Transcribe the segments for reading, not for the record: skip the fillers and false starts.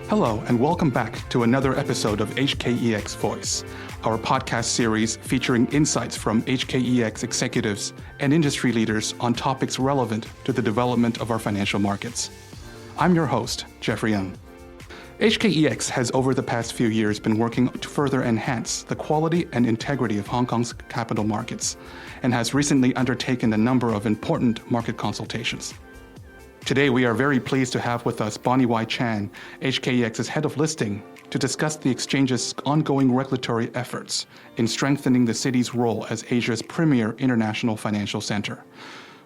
Hello, and welcome back to another episode of HKEX Voice, our podcast series featuring insights from HKEX executives and industry leaders on topics relevant to the development of our financial markets. I'm your host, 𝗙rie 𝗹𝗋. HKEX has over the past few years been working to further enhance the quality and integrity of Hong Kong's capital markets and has recently undertaken a number of important market consultations. Today, we are very pleased to have with us Bonnie Y. Chan, HKEX's head of listing, to discuss the exchange's ongoing regulatory efforts in strengthening the city's role as Asia's premier international financial center.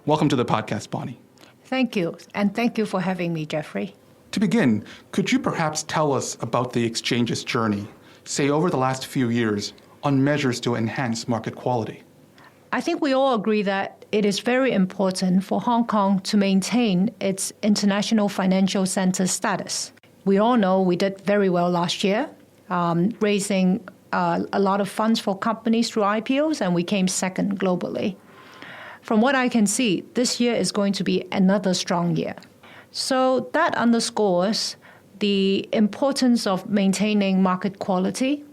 Welcome to the podcast, Bonnie. Thank you, and thank you for having me, 𝗙rie. To begin, could you perhaps tell us about the exchange's journey, say over the last few years, on measures to enhance market quality? I think we all agree that it is very important for Hong Kong to maintain its international financial center status. We all know we did very well last year, raising a lot of funds for companies through IPOs, and we came second globally. From what I can see, this year is going to be another strong year. So that underscores the importance of maintaining market quality,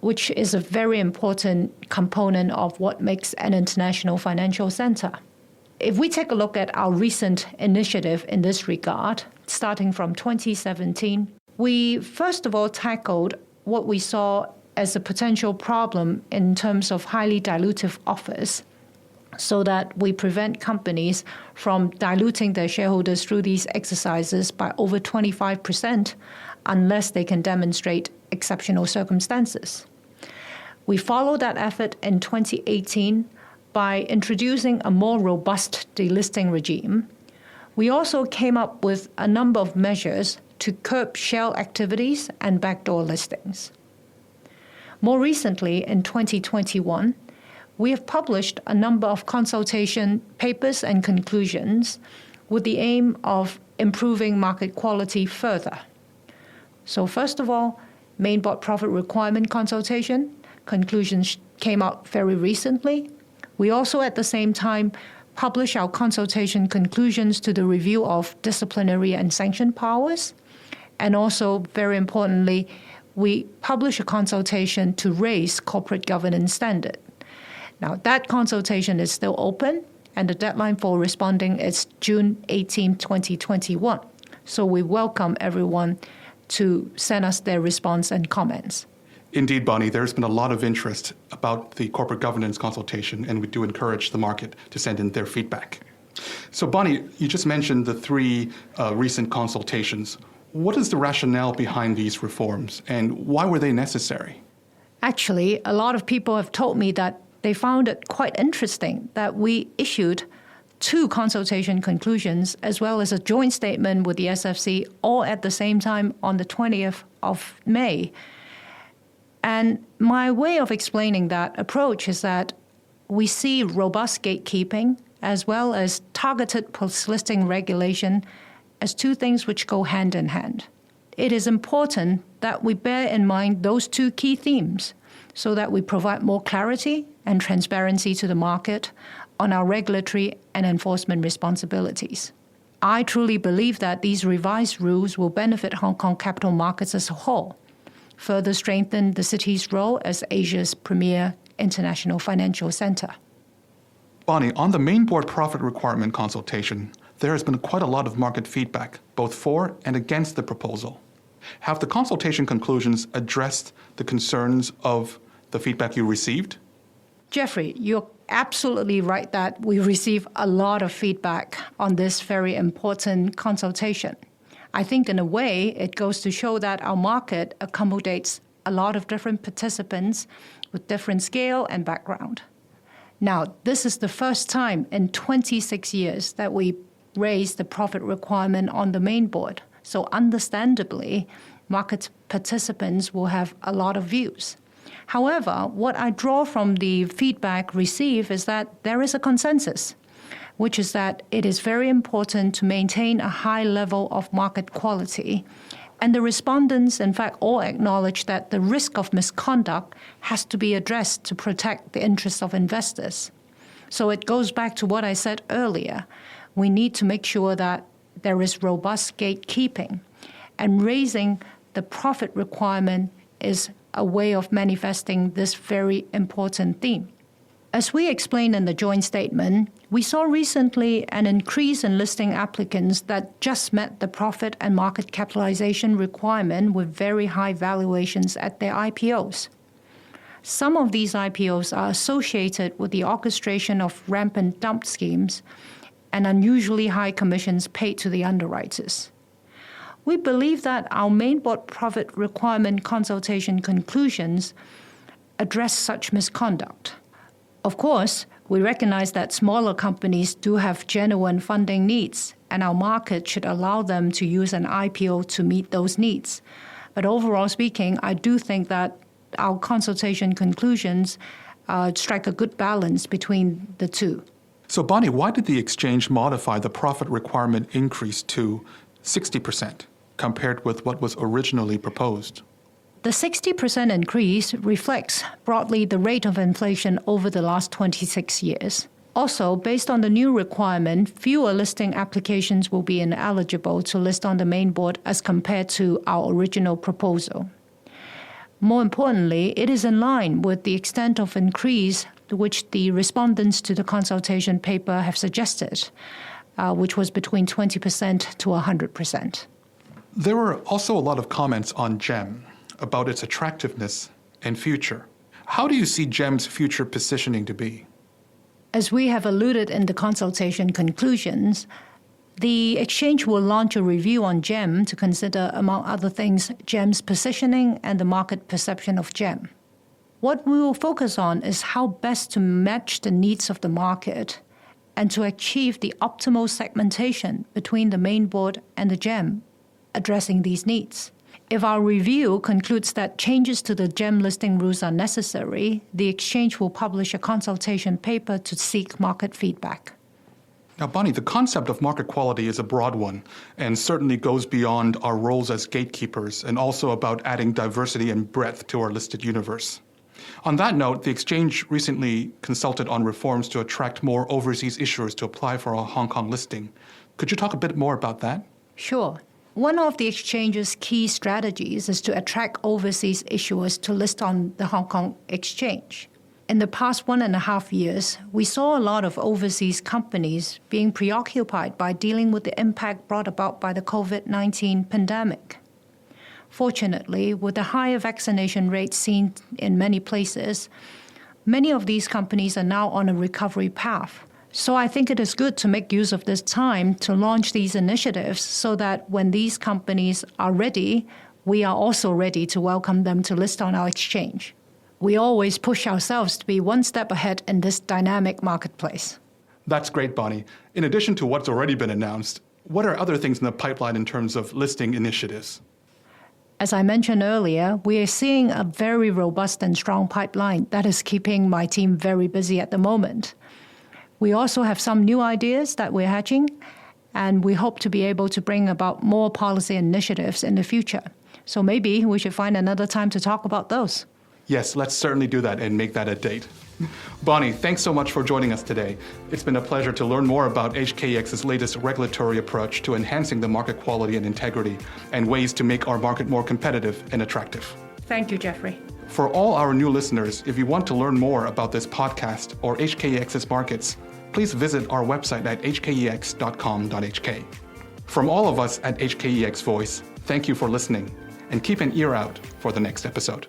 which is a very important component of what makes an international financial center. If we take a look at our recent initiative in this regard, starting from 2017, we first of all tackled what we saw as a potential problem in terms of highly dilutive offers, so that we prevent companies from diluting their shareholders through these exercises by over 25% unless they can demonstrate exceptional circumstances. We followed that effort in 2018 by introducing a more robust delisting regime. We also came up with a number of measures to curb shell activities and backdoor listings. More recently, in 2021, we have published a number of consultation papers and conclusions with the aim of improving market quality further. So first of all, main board profit requirement consultation conclusions came out very recently. We also at the same time publish our consultation conclusions to the review of disciplinary and sanction powers. And also, very importantly, we publish a consultation to raise corporate governance standard. Now, that consultation is still open, and the deadline for responding is June 18, 2021. So we welcome everyone to send us their response and comments. Indeed, Bonnie, there's been a lot of interest about the corporate governance consultation, and we do encourage the market to send in their feedback. So, Bonnie, you just mentioned the three recent consultations. What is the rationale behind these reforms, and why were they necessary? Actually, a lot of people have told me that they found it quite interesting that we issued two consultation conclusions as well as a joint statement with the SFC all at the same time on the 20th of May. And my way of explaining that approach is that we see robust gatekeeping as well as targeted post-listing regulation as two things which go hand in hand. It is important that we bear in mind those two key themes so that we provide more clarity and transparency to the market on our regulatory and enforcement responsibilities. I truly believe that these revised rules will benefit Hong Kong capital markets as a whole, further strengthen the city's role as Asia's premier international financial center. Bonnie, on the main board profit requirement consultation, there has been quite a lot of market feedback, both for and against the proposal. Have the consultation conclusions addressed the concerns of the feedback you received? 𝗙rie, you're absolutely right that we receive a lot of feedback on this very important consultation. I think in a way it goes to show that our market accommodates a lot of different participants with different scale and background. Now, this is the first time in 26 years that we raised the profit requirement on the main board. So understandably, market participants will have a lot of views. However, what I draw from the feedback received is that there is a consensus, which is that it is very important to maintain a high level of market quality. And the respondents, in fact, all acknowledge that the risk of misconduct has to be addressed to protect the interests of investors. So it goes back to what I said earlier. We need to make sure that there is robust gatekeeping. and raising the profit requirement is a way of manifesting this very important theme. As we explained in the joint statement, we saw recently an increase in listing applicants that just met the profit and market capitalization requirement with very high valuations at their IPOs. Some of these IPOs are associated with the orchestration of rampant dump schemes and unusually high commissions paid to the underwriters. We believe that our mainboard profit requirement consultation conclusions address such misconduct. Of course, we recognize that smaller companies do have genuine funding needs, and our market should allow them to use an IPO to meet those needs. But overall speaking, I do think that our consultation conclusions strike a good balance between the two. So, Bonnie, why did the exchange modify the profit requirement increase to 60% compared with what was originally proposed? The 60% increase reflects broadly the rate of inflation over the last 26 years. Also, based on the new requirement, fewer listing applications will be ineligible to list on the main board as compared to our original proposal. More importantly, it is in line with the extent of increase which the respondents to the consultation paper have suggested, which was between 20% to 100%. There were also a lot of comments on GEM about its attractiveness and future. How do you see GEM's future positioning to be? As we have alluded in the consultation conclusions, the exchange will launch a review on GEM to consider, among other things, GEM's positioning and the market perception of GEM. What we will focus on is how best to match the needs of the market and to achieve the optimal segmentation between the main board and the GEM, addressing these needs. If our review concludes that changes to the GEM listing rules are necessary, the exchange will publish a consultation paper to seek market feedback. Now, Bonnie, the concept of market quality is a broad one and certainly goes beyond our roles as gatekeepers and also about adding diversity and breadth to our listed universe. On that note, the exchange recently consulted on reforms to attract more overseas issuers to apply for a Hong Kong listing. Could you talk a bit more about that? Sure. One of the exchange's key strategies is to attract overseas issuers to list on the Hong Kong exchange. In the past 1.5 years, we saw a lot of overseas companies being preoccupied by dealing with the impact brought about by the COVID-19 pandemic. Fortunately, with the higher vaccination rates seen in many places, many of these companies are now on a recovery path. So I think it is good to make use of this time to launch these initiatives so that when these companies are ready, we are also ready to welcome them to list on our exchange. We always push ourselves to be one step ahead in this dynamic marketplace. That's great, Bonnie. In addition to what's already been announced, what are other things in the pipeline in terms of listing initiatives? As I mentioned earlier, we are seeing a very robust and strong pipeline that is keeping my team very busy at the moment. We also have some new ideas that we're hatching, and we hope to be able to bring about more policy initiatives in the future. So maybe we should find another time to talk about those. Yes, let's certainly do that and make that a date. Bonnie, thanks so much for joining us today. It's been a pleasure to learn more about HKEX's latest regulatory approach to enhancing the market quality and integrity and ways to make our market more competitive and attractive. Thank you, Jeffrey. For all our new listeners, if you want to learn more about this podcast or HKEX's markets, please visit our website at hkex.com.hk. From all of us at HKEX Voice, thank you for listening, and keep an ear out for the next episode.